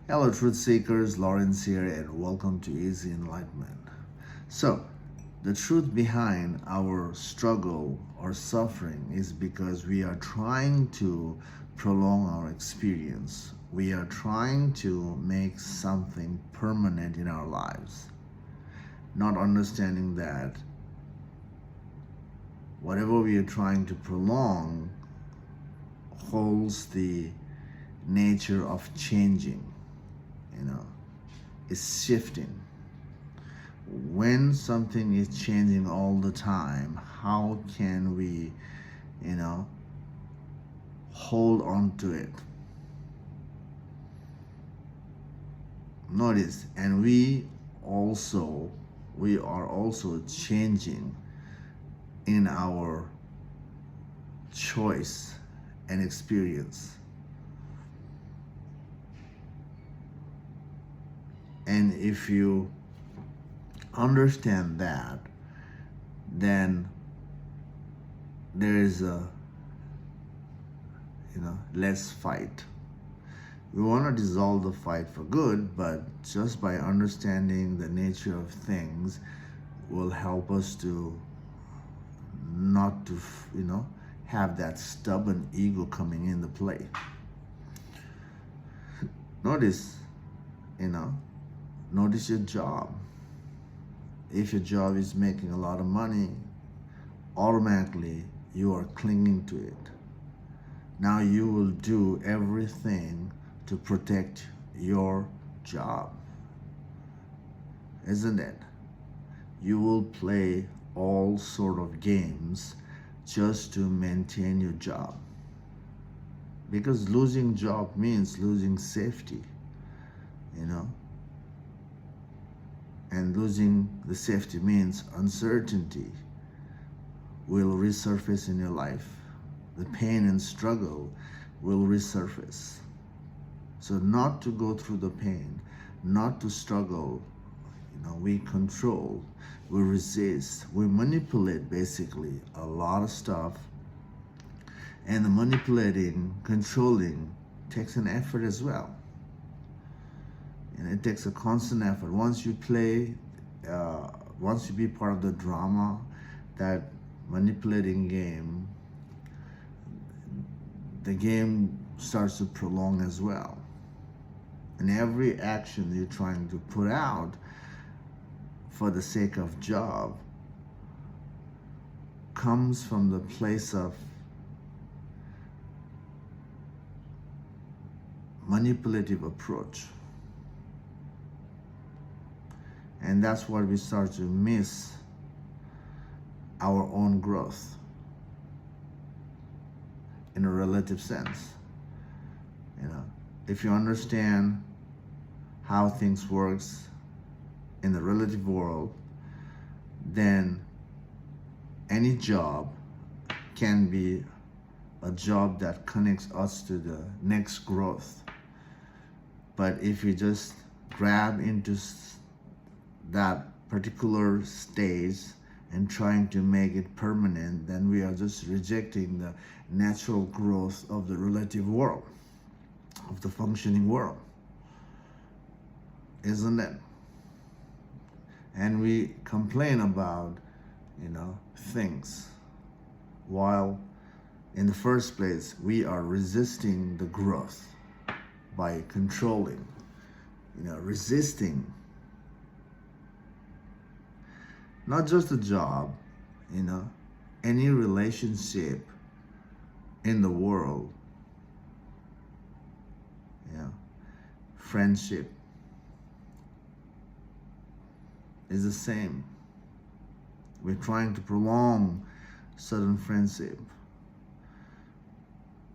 Hello, truth seekers. Lawrence here, and welcome to Easy Enlightenment. So, the truth behind our struggle or suffering is because we are trying to prolong our experience. We are trying to make something permanent in our lives, not understanding that whatever we are trying to prolong holds the nature of changing, you know, is shifting. When something is changing all the time, how can we, you know, hold on to it? Notice, and we are also changing in our choice and experience. And if you understand that, then there is a, let's fight. We want to dissolve the fight for good, but just by understanding the nature of things will help us to not to, have that stubborn ego coming into play. Notice, you know, notice your job. If your job is making a lot of money, automatically you are clinging to it. Now you will do everything to protect your job, isn't it? You will play all sort of games just to maintain your job, because losing job means losing safety, you know, and losing the safety means uncertainty will resurface in your life. The pain and struggle will resurface. So not to go through the pain, not to struggle, we control, we resist, we manipulate basically a lot of stuff. And the manipulating, controlling takes an effort as well. And it takes a constant effort. Once you play, once you be part of the drama, that manipulating game, the game starts to prolong as well. And every action you're trying to put out for the sake of job comes from the place of manipulative approach. And that's why we start to miss our own growth in a relative sense. If you understand how things works in the relative world, then any job can be a job that connects us to the next growth. But if we just grab into that particular stage and trying to make it permanent, then we are just rejecting the natural growth of the relative world, of the functioning world, isn't it? And we complain about, things, while in the first place we are resisting the growth by controlling, resisting not just a job, any relationship in the world, friendship is the same. We're trying to prolong certain friendship.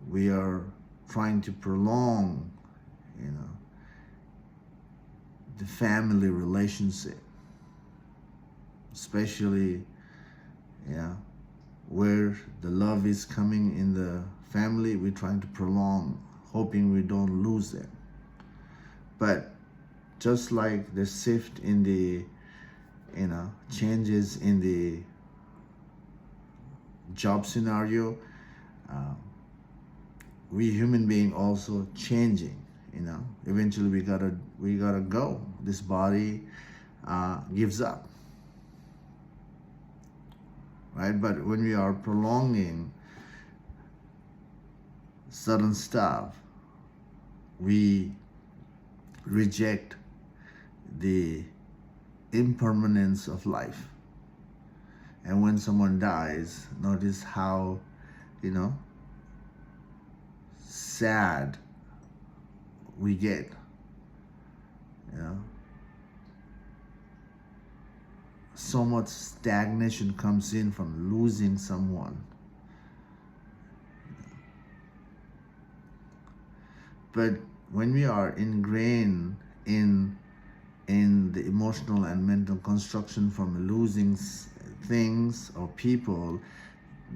We are trying to prolong, the family relationship, especially, where the love is coming in the family. We're trying to prolong, hoping we don't lose them. But just like the shift in the, changes in the job scenario, we human being also changing, Eventually we gotta go. This body gives up, right? But when we are prolonging certain stuff, we reject the impermanence of life. And when someone dies, notice how, sad we get. So much stagnation comes in from losing someone. But when we are ingrained in the emotional and mental construction from losing things or people,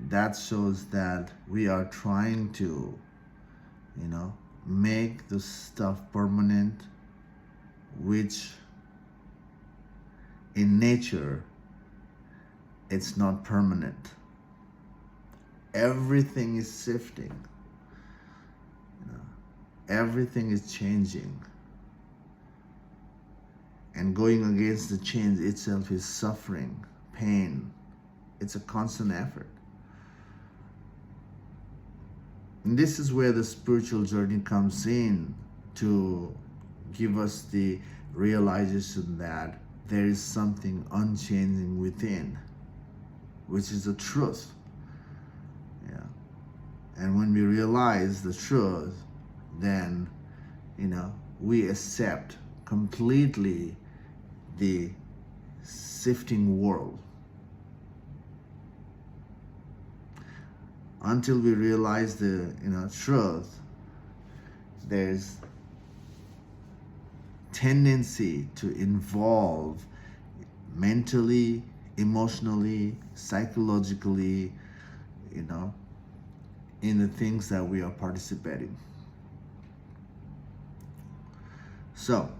that shows that we are trying to, make the stuff permanent, which in nature, it's not permanent. Everything is shifting. Everything is changing. And going against the change itself is suffering, pain. It's a constant effort. And this is where the spiritual journey comes in to give us the realization that there is something unchanging within, which is the truth. And when we realize the truth, then, we accept completely the shifting world. Until we realize the truth, there's tendency to involve mentally, emotionally, psychologically, in the things that we are participating. So,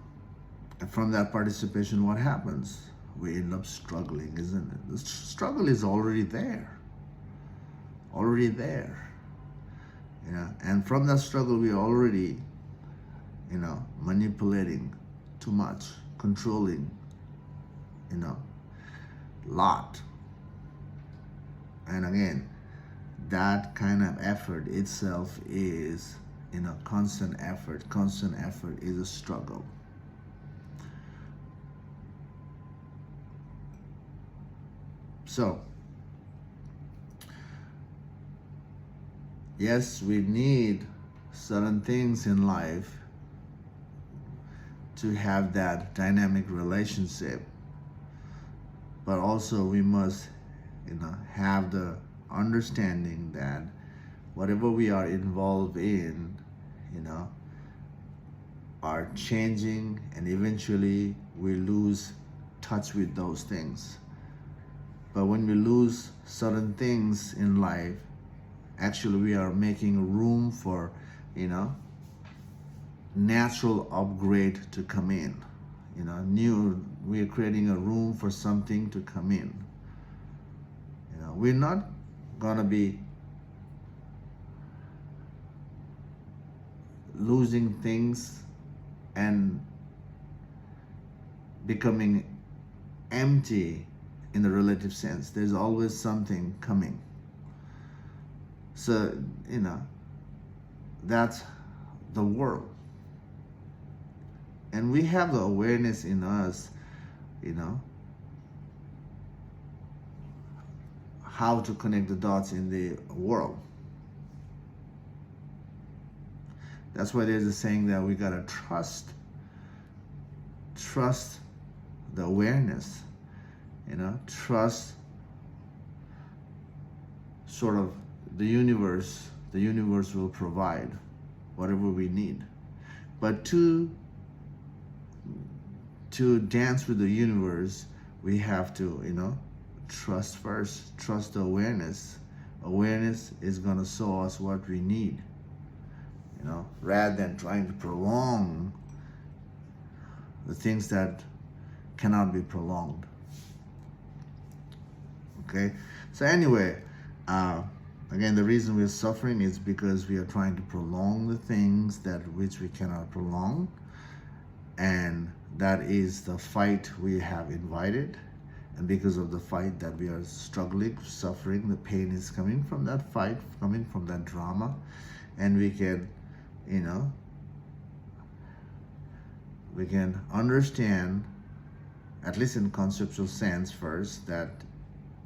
from that participation, what happens? We end up struggling, isn't it? The struggle is already there. Already there. And from that struggle, we are already, manipulating too much, controlling, lot. And again, that kind of effort itself is, constant effort. Constant effort is a struggle. So, yes, we need certain things in life to have that dynamic relationship, but also we must, have the understanding that whatever we are involved in, are changing, and eventually we lose touch with those things. But when we lose certain things in life, actually we are making room for, natural upgrade to come in. We are creating a room for something to come in. We're not gonna be losing things and becoming empty in the relative sense. There's always something coming. So, that's the world. And we have the awareness in us, how to connect the dots in the world. That's why there's a saying that we gotta trust the awareness, trust sort of the universe will provide whatever we need. But to dance with the universe, we have to, trust first, trust the awareness. Awareness is gonna show us what we need, rather than trying to prolong the things that cannot be prolonged. Okay, so anyway, Again, the reason we're suffering is because we are trying to prolong the things that which we cannot prolong, and that is the fight we have invited. And because of the fight that we are struggling, suffering, the pain is coming from that fight, coming from that drama. And we can, we can understand, at least in conceptual sense first, that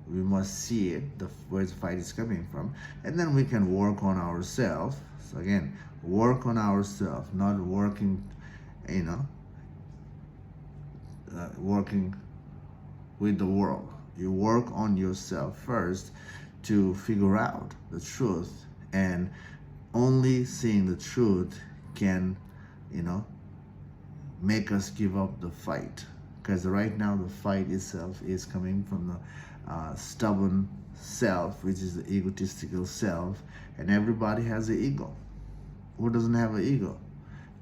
we must see it, where the fight is coming from, and then we can work on ourselves. So again, work on ourselves, not working, working with the world. You work on yourself first to figure out the truth, and only seeing the truth can, make us give up the fight. Because right now the fight itself is coming from the stubborn self, which is the egotistical self, and everybody has an ego. Who doesn't have an ego?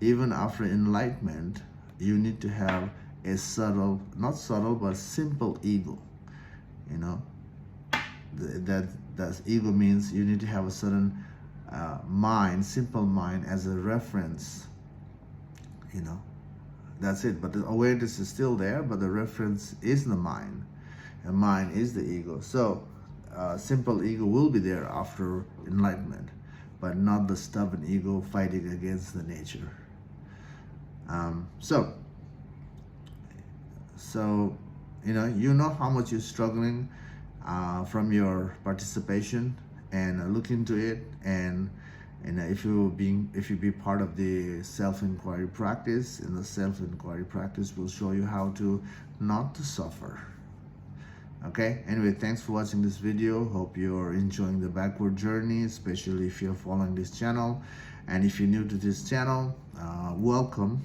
Even after enlightenment, you need to have a subtle, not subtle, but simple ego. That ego means you need to have a certain mind, simple mind as a reference. That's it. But the awareness is still there, but the reference is the mind, and mind is the ego. So simple ego will be there after enlightenment, but not the stubborn ego fighting against the nature. So you know how much you're struggling from your participation, and look into it. And if you be part of the self-inquiry practice, and the self-inquiry practice will show you how to not to suffer. Okay, anyway, thanks for watching this video. Hope you're enjoying the backward journey, especially if you're following this channel. And if you're new to this channel, welcome.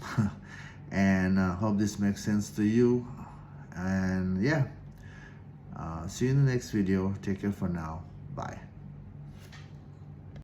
And hope this makes sense to you. And yeah, see you in the next video. Take care for now. Bye.